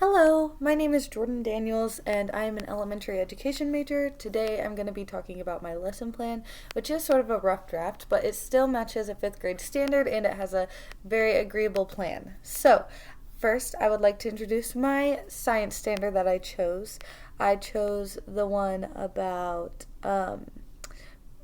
Hello, my name is Jordan Daniels and I am an elementary education major. Today I'm going to be talking about my lesson plan, which is sort of a rough draft, but it still matches a fifth grade standard and it has a very agreeable plan. So, first I would like to introduce my science standard that I chose. I chose the one about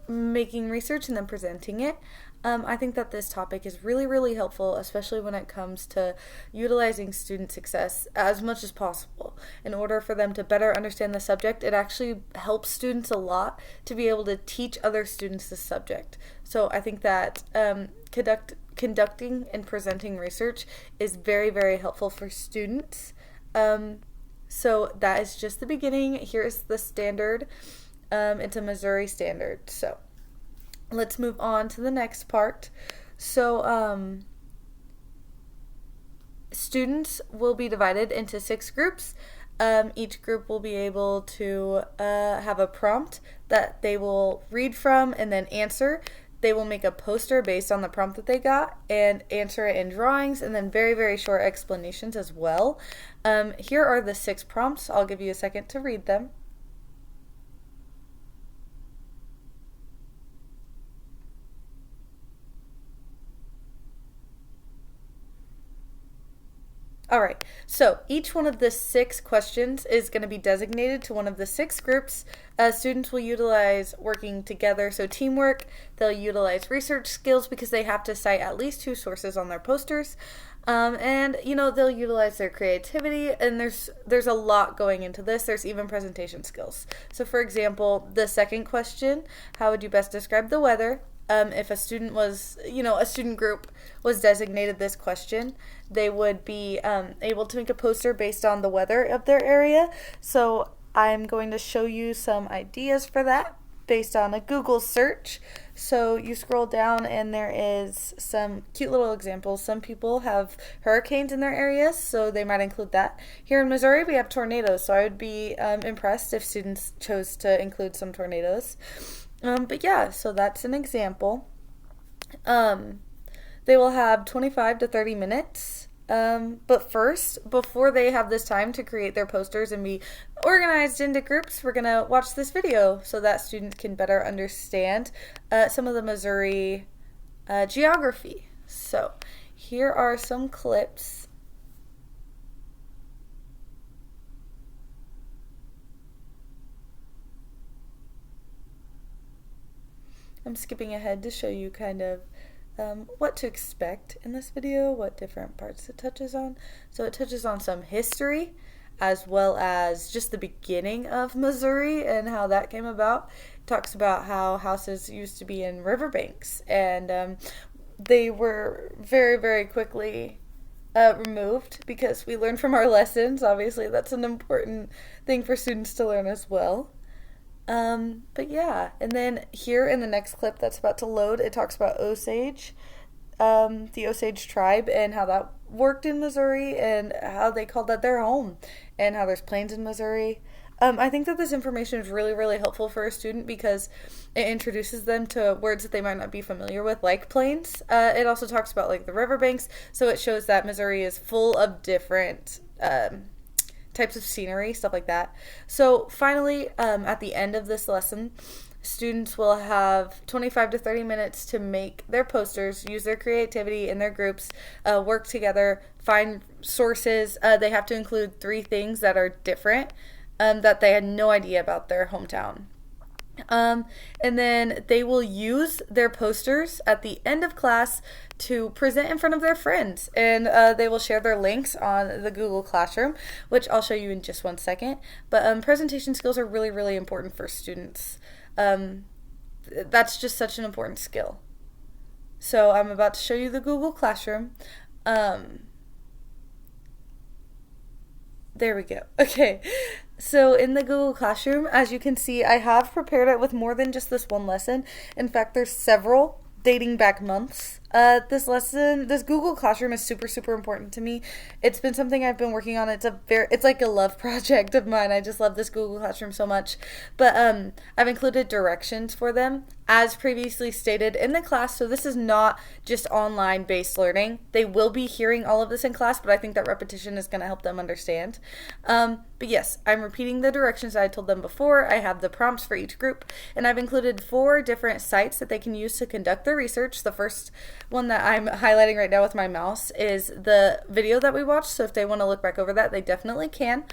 making research and then presenting it. I think that this topic is really, really helpful, especially when it comes to utilizing student success as much as possible. In order for them to better understand the subject, it actually helps students a lot to be able to teach other students the subject. So I think that conducting and presenting research is very, very helpful for students. So that is just the beginning. Here's the standard. It's a Missouri standard. So let's move on to the next part. So students will be divided into 6 groups. Each group will be able to have a prompt that they will read from and then answer. They will make a poster based on the prompt that they got and answer it in drawings and then very, very short explanations as well. Here are the 6 prompts. I'll give you a second to read them. All right, so each one of the 6 questions is going to be designated to one of the 6 groups. Students will utilize working together, so teamwork. They'll utilize research skills because they have to cite at least 2 sources on their posters. And they'll utilize their creativity, and there's a lot going into this. There's even presentation skills. So for example, the second question, how would you best describe the weather? If a student was, a student group was designated this question, they would be able to make a poster based on the weather of their area. So I'm going to show you some ideas for that based on a Google search. So you scroll down and there is some cute little examples. Some people have hurricanes in their areas, so they might include that. Here in Missouri, we have tornadoes, so I would be impressed if students chose to include some tornadoes. But yeah, so that's an example. They will have 25 to 30 minutes. But first, before they have this time to create their posters and be organized into groups, we're going to watch this video so that students can better understand some of the Missouri geography. So here are some clips. I'm skipping ahead to show you kind of what to expect in this video, what different parts it touches on. So it touches on some history as well as just the beginning of Missouri and how that came about. It talks about how houses used to be in riverbanks and they were very, very quickly removed because we learned from our lessons. Obviously, that's an important thing for students to learn as well. But yeah, and then here in the next clip that's about to load, it talks about Osage, the Osage tribe and how that worked in Missouri and how they called that their home and how there's plains in Missouri. I think that this information is really, really helpful for a student because it introduces them to words that they might not be familiar with, like plains. It also talks about like the riverbanks, so it shows that Missouri is full of different types of scenery, stuff like that. So finally, at the end of this lesson, students will have 25 to 30 minutes to make their posters, use their creativity in their groups, work together, find sources. They have to include 3 things that are different that they had no idea about their hometown. And then they will use their posters at the end of class to present in front of their friends, and they will share their links on the Google Classroom, which I'll show you in just one second. But presentation skills are really, really important for students. That's just such an important skill. So I'm about to show you the Google Classroom. There we go. Okay. So in the Google Classroom, as you can see, I have prepared it with more than just this one lesson. In fact, there's several dating back months. This Google Classroom is super, super important to me. It's been something I've been working on. It's like a love project of mine. I just love this Google Classroom so much. But I've included directions for them, as previously stated in the class. So this is not just online based learning. They will be hearing all of this in class, but I think that repetition is going to help them understand. But yes, I'm repeating the directions I told them before. I have the prompts for each group, and I've included 4 different sites that they can use to conduct their research. The first one that I'm highlighting right now with my mouse is the video that we watched, so if they want to look back over that, they definitely can.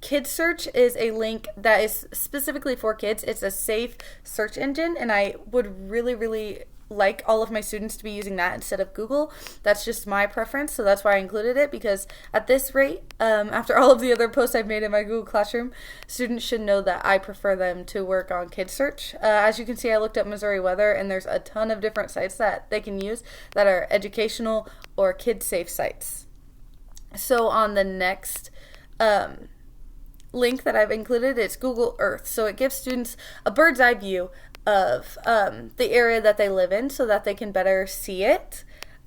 Kids Search is a link that is specifically for kids. It's a safe search engine, and I would really, really like all of my students to be using that instead of Google. That's just my preference, so that's why I included it, because at this rate, after all of the other posts I've made in my Google Classroom, students should know that I prefer them to work on Kids Search. As you can see, I looked up Missouri weather, and there's a ton of different sites that they can use that are educational or kid-safe sites. So on the next link that I've included, it's Google Earth. So it gives students a bird's eye view of the area that they live in so that they can better see it.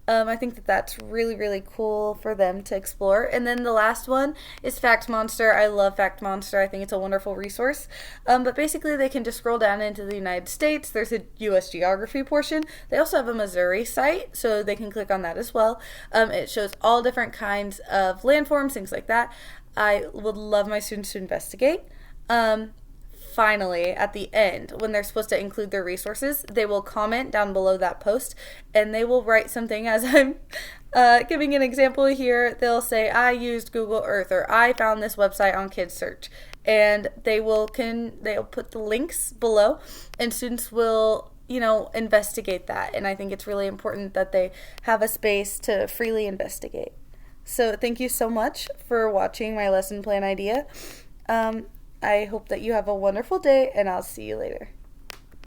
I think that that's really, really cool for them to explore. And then the last one is Fact Monster. I love Fact Monster. I think it's a wonderful resource. But basically, they can just scroll down into the United States. There's a U.S. geography portion. They also have a Missouri site, so they can click on that as well. It shows all different kinds of landforms, things like that. I would love my students to investigate. Finally, at the end, when they're supposed to include their resources, they will comment down below that post, and they will write something. As I'm giving an example here, they'll say, I used Google Earth, or I found this website on Kids Search, and they'll put the links below, and students will investigate that. And I think it's really important that they have a space to freely investigate. So thank you so much for watching my lesson plan idea. I hope that you have a wonderful day, and I'll see you later.